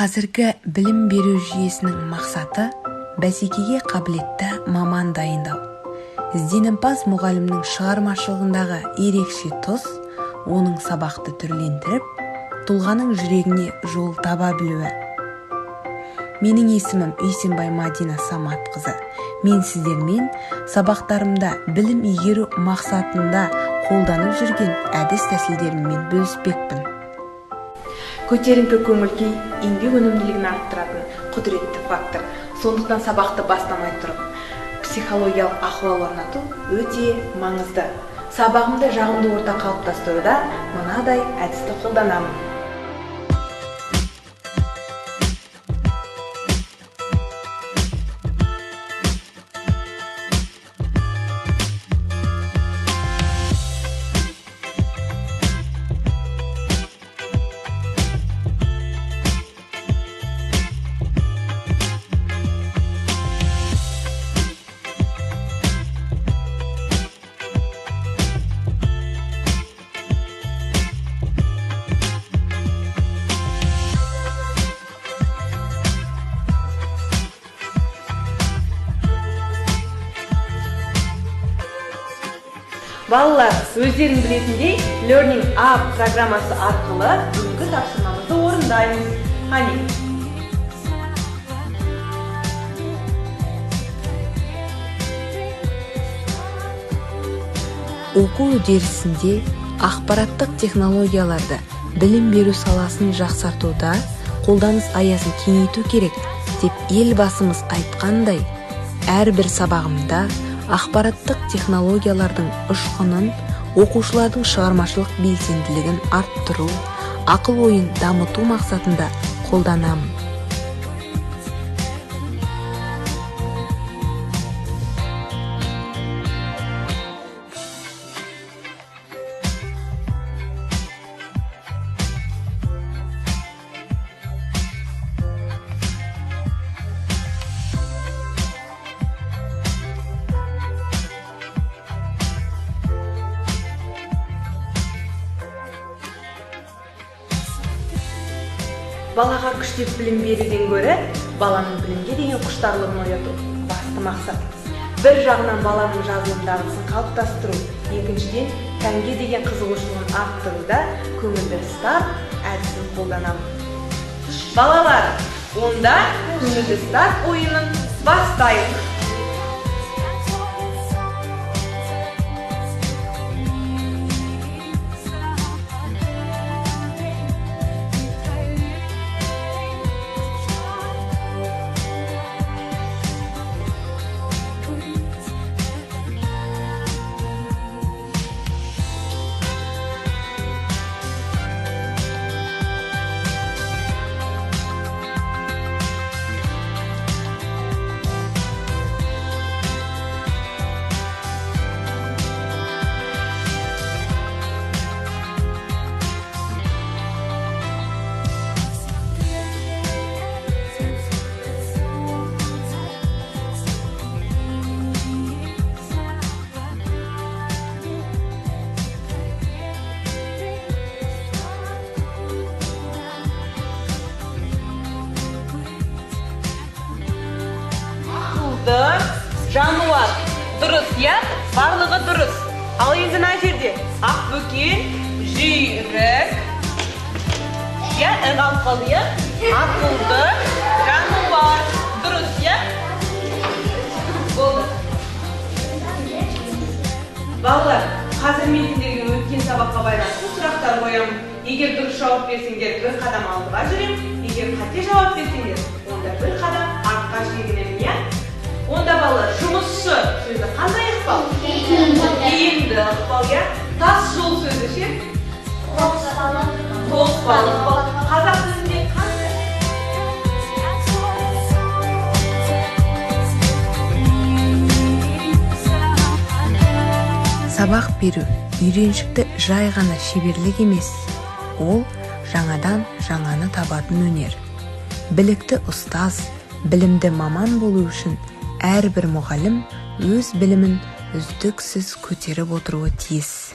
Қазіргі білім беру жүйесінің мақсаты бәсекеге қабілетті маман дайындау. Ізденімпаз мұғалімнің шығармашылығындағы ерекше тұс, оның сабақты түрлендіріп, тұлғаның жүрегіне жол таба білуі. Менің есімім Үйсенбай Мадина Саматқызы. Мен сіздермен сабақтарымда білім игеру мақсатында қолданып жүрген әдіс тәсілдеріммен бөліспекпін. Көтеріңкі көңіл-күй еңбек өнімділігін арттыратын құдіретті фактор. Сондықтан сабақты бастамай тұрып, психологиялық ахуал орнату өте маңызды. Сабағымда жағымды орта қалыптастыруда мынадай әдісті қолданамын. Балалар, өздерің білетіндей, Learning App программасы арқылы бүгінгі тапсырмамызды орындаймыз. Қане. Оқу үдерісінде ақпараттық технологияларды білім беру саласын жақсартуда қолданыс аясын кеңейту керек деп елбасымыз айтқандай, әрбір сабағымда ақпараттық технологиялардың ұшқынын, оқушылардың шығармашылық белсенділігін арттыру, ақыл-ойын дамыту мақсатында қолданамын. Балаға күштеп білім беруден гөрі, баланың білімге деген құштарлығын ояту басты мақсат. Бір жағынан баланың жазылым дағдысын қалыптастыру, екіншіден пәнге деген қызығушылығын арттыруда көңілді старт әдісін қолданамын. Балалар, онда көңілді старт ойынын бастайық. Жануар, дұрыс, я? Барлығы дұрыс. Ал енді мына жерде ақ бөкен, жүйрік, я? Ыңғалып қалды, я? Ақылды, жануар, дұрыс, я? Болды. Балалар, қазір мен сендерге өткен сабаққа байланысты сұрақтар қоямын. Егер дұрыс жауап берсеңдер, бір қадам алдыға жүрем. Егер қате жауап берсеңдер, онда бір қадам артқа шегінемін, я? Онда балалар, жұмысшы сөзі қандай ықпал? Тиімді ықпал, я? Тас жол сөзі ше? Тоқпал ықпал. Қазақ тілінде қандай? Сабақ беру үйреншікті жай ғана шеберлік емес, ол жаңадан жаңаны табатын өнер. Білікті ұстаз, білімді маман болу үшін әрбір мұғалім өз білімін үздіксіз көтеріп отыруы тиіс.